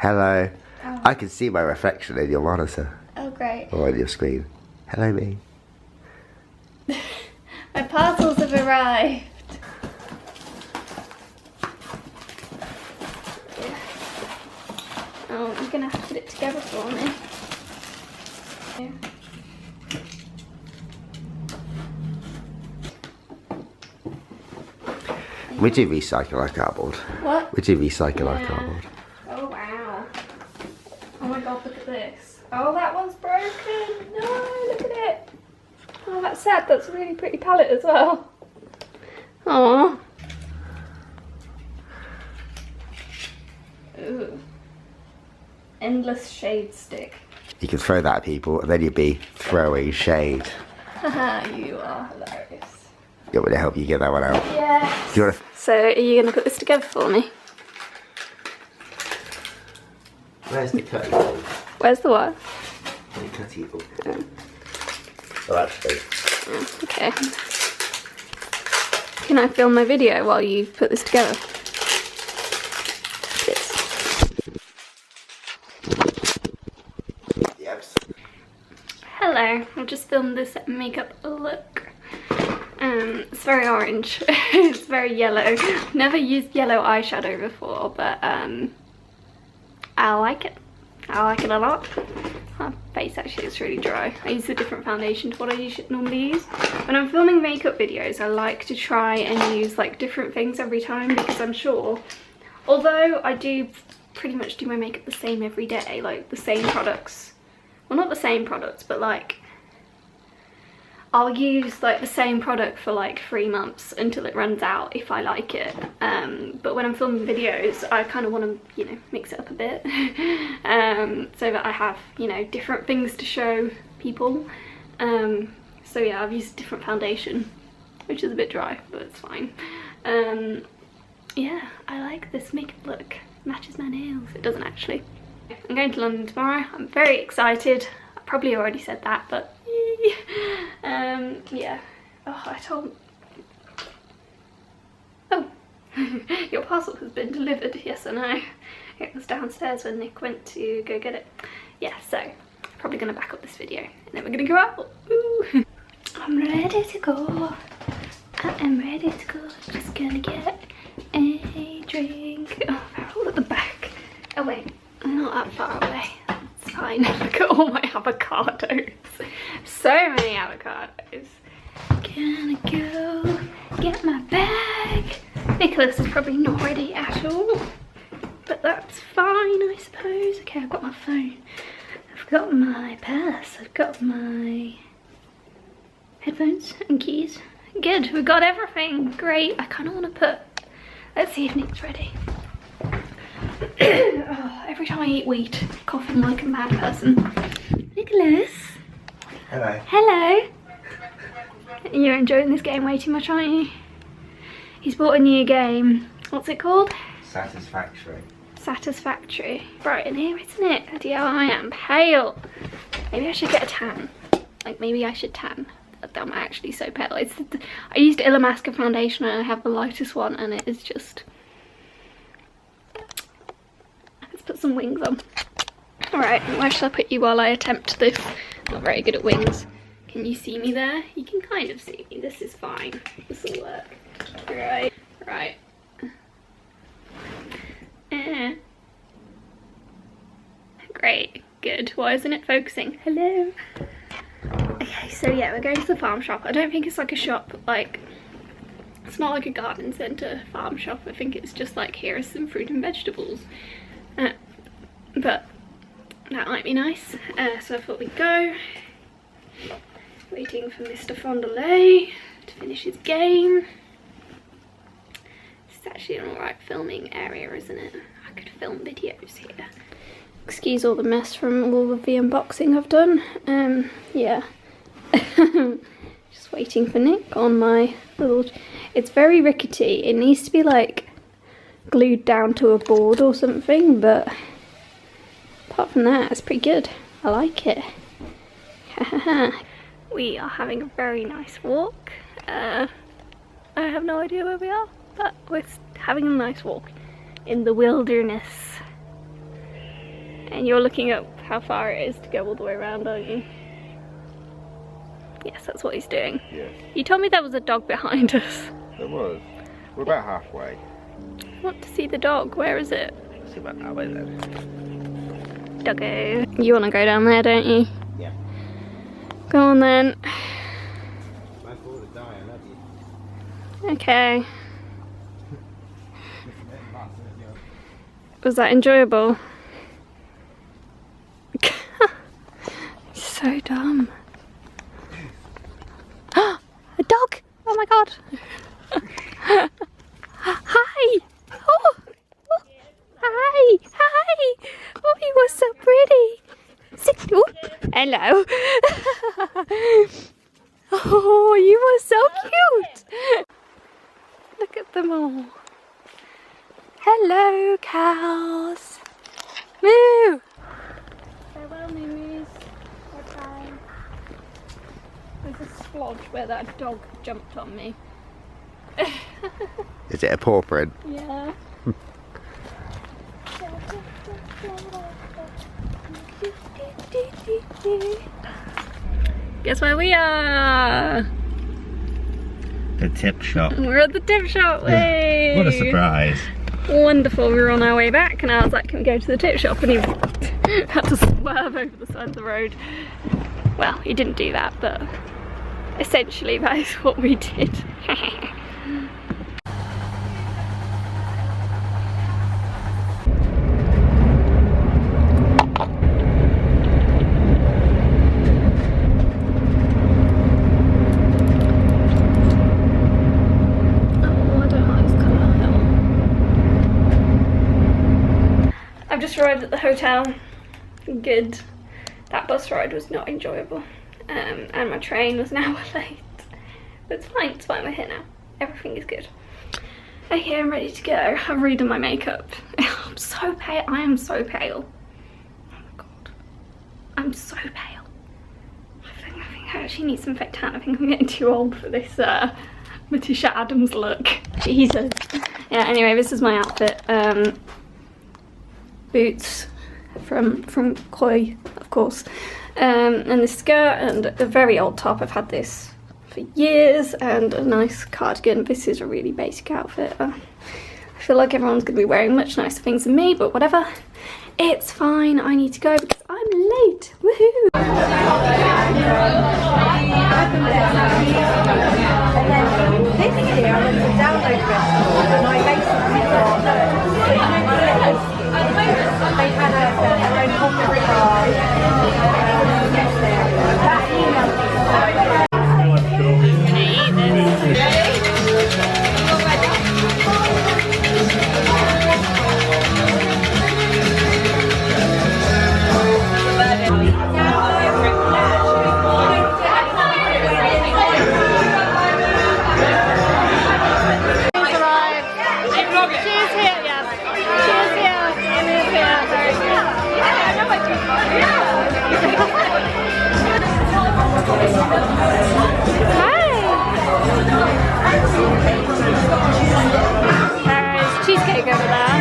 Hello. Oh. I can see my reflection in your monitor. Oh, great. Or on your screen. Hello, me. My parcels have arrived. Oh, you're gonna have to put it together for me. Yeah. We do recycle our cardboard. What? We do recycle our Yeah. cardboard. Oh, wow. Oh my god, look at this. Oh, that one's broken. No, look at it. Oh, that's sad. That's a really pretty palette as well. Aww. Ooh. Endless shade stick. You can throw that at people and then you'd be throwing shade. Haha, you are hilarious. You want me to help you get that one out? Yes. Do you want to... So, are you going to put this together for me? Where's the cutty board? Where's the what? The cutty board. Oh, actually. Okay. Can I film my video while you put this together? Yes. Yes. Hello, I just filmed this makeup look. It's very orange. It's very yellow. Never used yellow eyeshadow before, but I like it. I like it a lot. My face actually is really dry. I use a different foundation to what I normally use. When I'm filming makeup videos, I like to try and use like different things every time, because I'm sure, although I do pretty much do my makeup the same every day, like the same products. Well, not the same products, but like I'll use like the same product for like 3 months until it runs out if I like it. But when I'm filming videos, I kind of want to, you know, mix it up a bit so that I have, you know, different things to show people. So yeah, I've used a different foundation, which is a bit dry, but it's fine. Yeah, I like this makeup look. Matches my nails. It doesn't actually. I'm going to London tomorrow. I'm very excited. I probably already said that, but yeah. Oh, oh, your parcel has been delivered. Yes, I know. It was downstairs when Nick went to go get it. Yeah, so probably gonna back up this video and then we're gonna go out. Ooh. I'm ready to go. I am ready to go. Just gonna get a drink. Oh, they're all at the back. Oh wait, I'm not that far away. It's fine. Look at all my avocados. So many avocados. Gonna go get my bag. Nicholas is probably not ready at all, but that's fine, I suppose. Okay, I've got my phone. I've got my purse. I've got my headphones and keys. Good, we've got everything. Great. I kind of want to put... Let's see if Nick's ready. Oh, every time I eat wheat, I'm coughing like a mad person. Nicholas. Hello. Hello. You're enjoying this game way too much, aren't you? He's bought a new game. What's it called? Satisfactory. Satisfactory. Bright in here, isn't it? Bloody hell, I am pale. Maybe I should get a tan. Like, maybe I should tan. I'm actually so pale. I used Illamasqua foundation and I have the lightest one and it is just... Let's put some wings on. Alright, where shall I put you while I attempt this? Not very good at wings. Can you see me there? You can kind of see me. This is fine. This will work. Right. Right. Great. Good. Why isn't it focusing? Hello. Okay, so yeah, we're going to the farm shop. I don't think it's like a shop, like, it's not like a garden centre farm shop. I think it's just like, here are some fruit and vegetables. But that might be nice. So I thought we'd go. Waiting for Mr. Fondolay to finish his game. It's actually an alright filming area, isn't it? I could film videos here. Excuse all the mess from all of the unboxing I've done. Yeah. Just waiting for Nick on my little... It's very rickety. It needs to be like glued down to a board or something, but apart from that, it's pretty good. I like it. We are having a very nice walk. I have no idea where we are, but we're having a nice walk in the wilderness. And you're looking up how far it is to go all the way around, aren't you? Yes, that's what he's doing. Yes. You told me there was a dog behind us. There was. We're about halfway. I want to see the dog. Where is it? It's about halfway then. Doggo. You want to go down there, don't you? Yeah. Go on then. My fault to die, I love you. Okay. Was that enjoyable? So dumb. A dog! Oh my god! Hi! Oh. Oh. Hi! Hi! Oh, you were so pretty! Sit. Oh. Hello! Oh, you were so cute! Look at them all. Hello, cows! Moo! Farewell, moo-moos. Bye-bye. There's a splodge where that dog jumped on me. Is it a paw print? Yeah. Guess where we are? The tip shop. We're at the tip shop. Way. What a surprise. Wonderful. We were on our way back and I was like, can we go to the tip shop? And he had to swerve over the side of the road. Well, he didn't do that, but essentially that is what we did. I've just arrived at the hotel. Good. That bus ride was not enjoyable. And my train was an hour late. But it's fine, we're here now. Everything is good. Okay, I'm ready to go. I've redone my makeup. I'm so pale. I am so pale. Oh my god. I'm so pale. I think I actually need some fake tan. I think I'm getting too old for this Matisha Adams look. Jesus. Yeah, anyway, this is my outfit. Boots from Koi, of course, and this skirt and a very old top. I've had this for years, and a nice cardigan. This is a really basic outfit. I feel like everyone's gonna be wearing much nicer things than me, but whatever, it's fine. I need to go because I'm late. Woohoo! And then this year I went to Download Festival and I basically got they had their own conference bar get there. That email Cheesecake over there.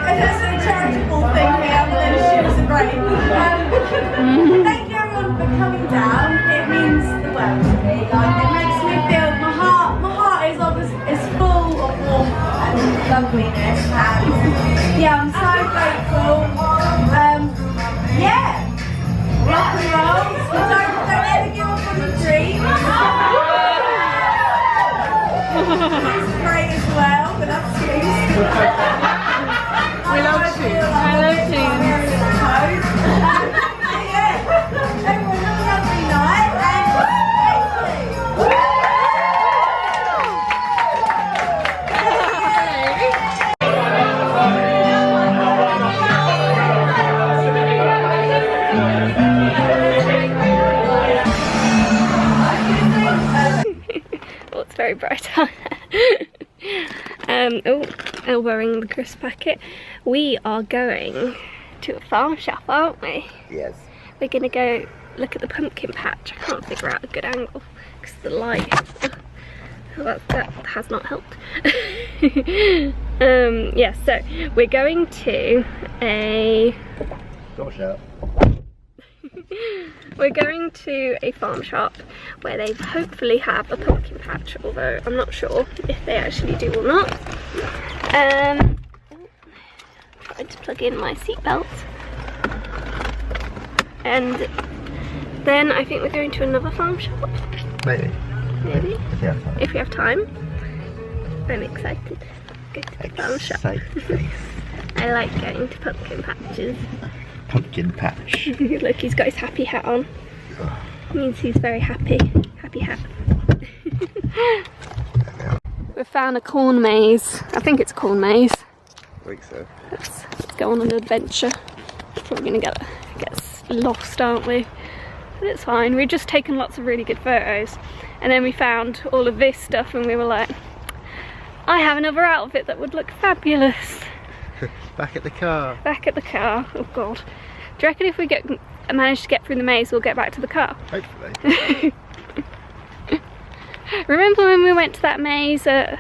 It's a charitable thing here, but then she was great. Thank you everyone for coming down. It means the world to me. Like, it makes me feel my heart is obviously is full of warmth and loveliness, and yeah, I'm so grateful. Yeah, rock and roll. Don't ever give up on your dreams. It's great as well, but that's you. We love shoes. I love shoes. Everyone have a lovely night Oh, it's very bright out there. Elbowing the crisp packet. We are going to a farm shop, aren't we? Yes. We're gonna go look at the pumpkin patch. I can't figure out a good angle because the light. That has not helped. Yeah, so we're going to a Your shirt. We're going to a farm shop where they hopefully have a pumpkin patch, although I'm not sure if they actually do or not. Tried to plug in my seatbelt. And then I think we're going to another farm shop. Maybe. Maybe. If you have time. If we have time. I'm excited to go to the farm shop. I like going to pumpkin patches. Pumpkin patch. Look, he's got his happy hat on. Means he's very happy. Happy hat. We've found a corn maze. I think it's a corn maze. I think so. Let's go on an adventure. Probably gonna get lost, aren't we? But it's fine. We've just taken lots of really good photos, and then we found all of this stuff, and we were like, I have another outfit that would look fabulous. Back at the car. Back at the car. Oh god. Do you reckon if we manage to get through the maze, we'll get back to the car? Hopefully. Remember when we went to that maze at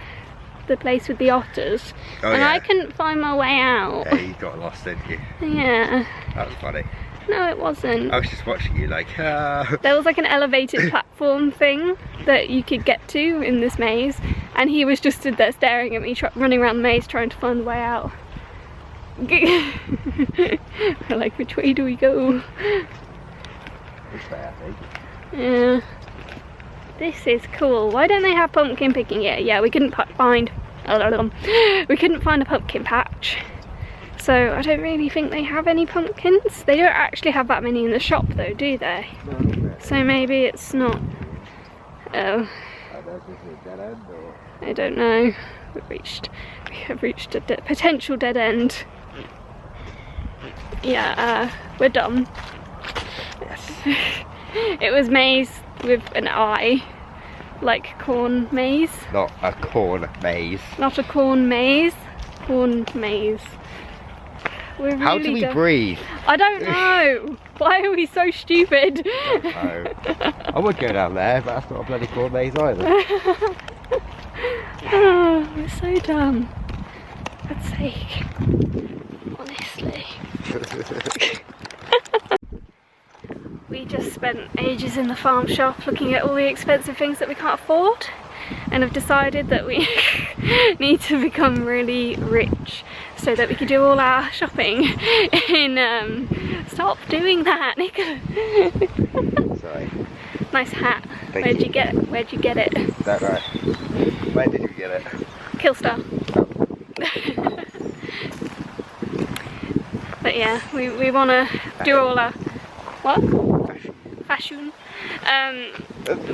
the place with the otters? Oh, and yeah. I couldn't find my way out. Yeah, you got lost, didn't you? Yeah. That was funny. No, it wasn't. I was just watching you like, ah. There was like an elevated platform thing that you could get to in this maze, and he was just stood there staring at me, running around the maze trying to find the way out. We're like, which way do we go? Which way, I think. Yeah. This is cool. Why don't they have pumpkin picking here? Yeah, we couldn't find a pumpkin patch. So I don't really think they have any pumpkins. They don't actually have that many in the shop though, do they? No. So maybe it's not. Oh. I don't know. We have reached a potential dead end. Yeah, we're done. Yes. It was maze with an I, like corn maze. Not a corn maze. Not a corn maze. Corn maze. We're really How do we breathe? I don't know. Why are we so stupid? No. I would go down there, but that's not a bloody corn maze either. Oh, we're so dumb. God's sake. Honestly. We just spent ages in the farm shop looking at all the expensive things that we can't afford, and have decided that we need to become really rich so that we can do all our shopping in stop doing that, Nicola. Sorry. Nice hat. Thank Where'd you. you get it? Where'd you get it? Is that right? Where did you get it? Killstar. But yeah, we want to do all our what? Fashion.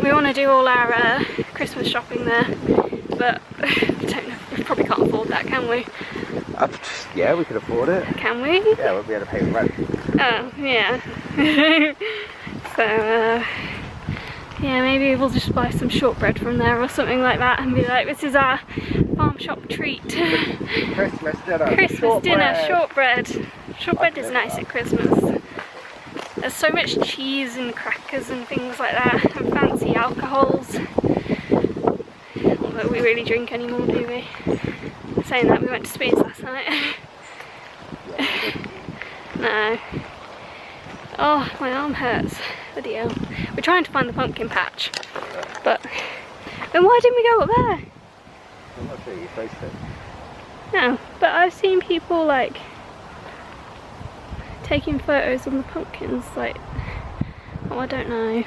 We want to do all our Christmas shopping there, but I don't know. We probably can't afford that, can we? Yeah, we can afford it. Can we? Yeah, we'll be able to pay the rent. Oh yeah. So yeah, maybe we'll just buy some shortbread from there or something like that, and be like, this is our farm shop treat. Christmas dinner. Christmas dinner, shortbread. Shortbread is nice at Christmas. There's so much cheese and crackers and things like that, and fancy alcohols. Not that we really drink anymore, do we? Saying that, we went to Spears last night. No. Oh, my arm hurts. Bloody hell. We're trying to find the pumpkin patch, but then why didn't we go up there? I'm not sure you're supposed to. No, but I've seen people like taking photos on the pumpkins, like, oh, I don't know.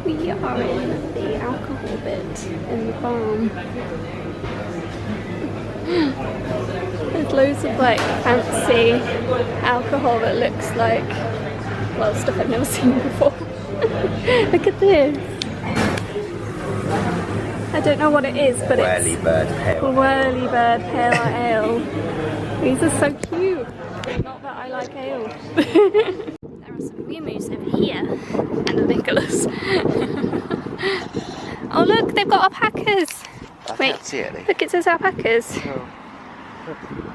We are in the alcohol bit in the farm. There's loads of like fancy alcohol that looks like, well, stuff I've never seen before. Look at this. I don't know what it is, but Whirly it's bird pale. Whirly bird pale ale. These are so cute. Not that I like ale. There are some Miumus over here and a Nicholas. Oh look, they've got alpacas. Wait, Can't see any. look, it says alpacas. Oh.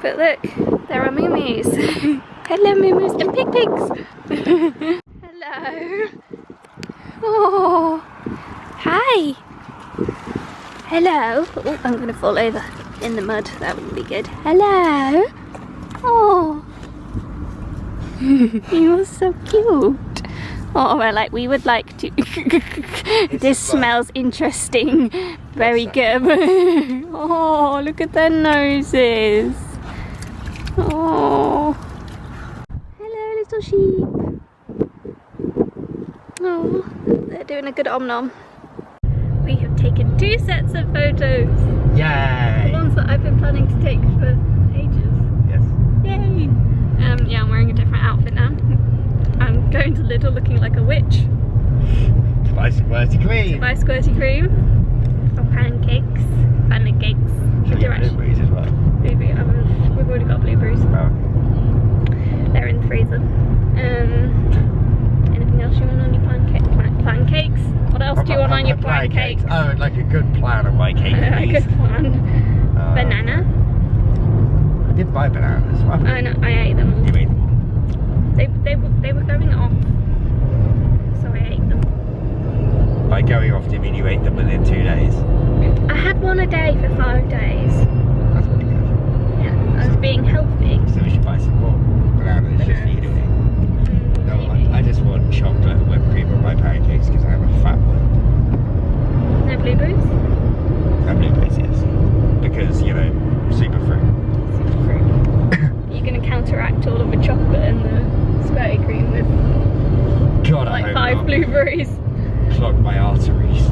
But look, there are Miumus. Hello Miumus and pigs. Hello. Oh, hi. Hello. Oh, I'm going to fall over in the mud. That wouldn't be good. Hello. Oh. You're so cute. Oh, we're like, we would like to. This smells interesting. Very good. Oh, look at their noses. Oh. Hello, little sheep. Oh, they're doing a good om-nom. We have taken 2 sets of photos. Yay! The ones that I've been planning to take for ages. Yes. Yay! Yeah, I'm wearing a different outfit now. I'm going to Lidl looking like a witch. To buy squirty cream. To buy squirty cream for pancakes. Pancakes. Should we get blueberries as well? Blueberry. We've already got blueberries. Oh. They're in the freezer. Anything else you want on your pancakes? What else do you want on your pancakes? I would like a good plan on my cake. A good plan. Banana. I did buy bananas. What? I know, I ate them all. You mean? They were going off, so I ate them. By going off, do you mean you ate them within 2 days? I had one a day for 5 days. That's pretty good. Yeah, I was being healthy. So we should buy some more bananas just for you to eat. No, I just want chocolate and whipped cream on my pancakes because I'm a fat one. No blueberries? And blueberries, yes. Because, you know, super fruit. You're going to counteract all of the chocolate and the squirty cream with God, like I hope 5 not. blueberries. Clog my arteries.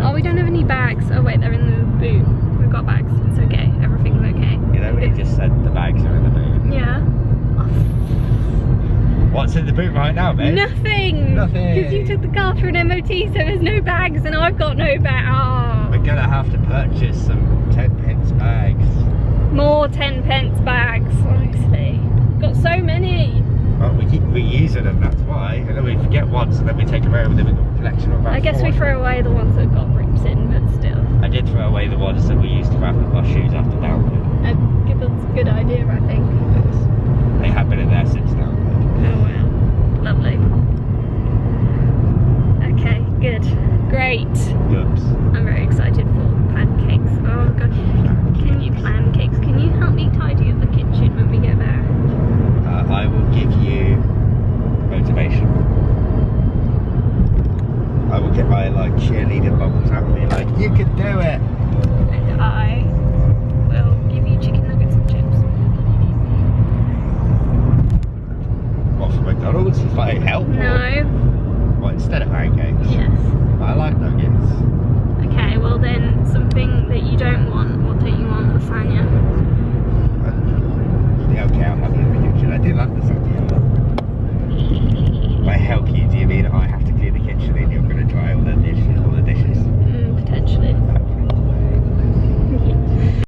Oh, we don't have any bags. Oh wait, they're in the boot. We've got bags. It's okay. Everything's okay. You know when you just said the bags are in the boot? Yeah. What's in the boot right now, babe? Nothing! Nothing. Because you took the car for an MOT, so there's no bags and I've got no bag. Oh. We're gonna have to purchase some 10-pence bags. More 10-pence bags, honestly. Got so many. Well, we keep reusing them, that's why. And then we forget once and then we take them away with a collection of about I guess we 400. throw away the ones that got rips in, but still.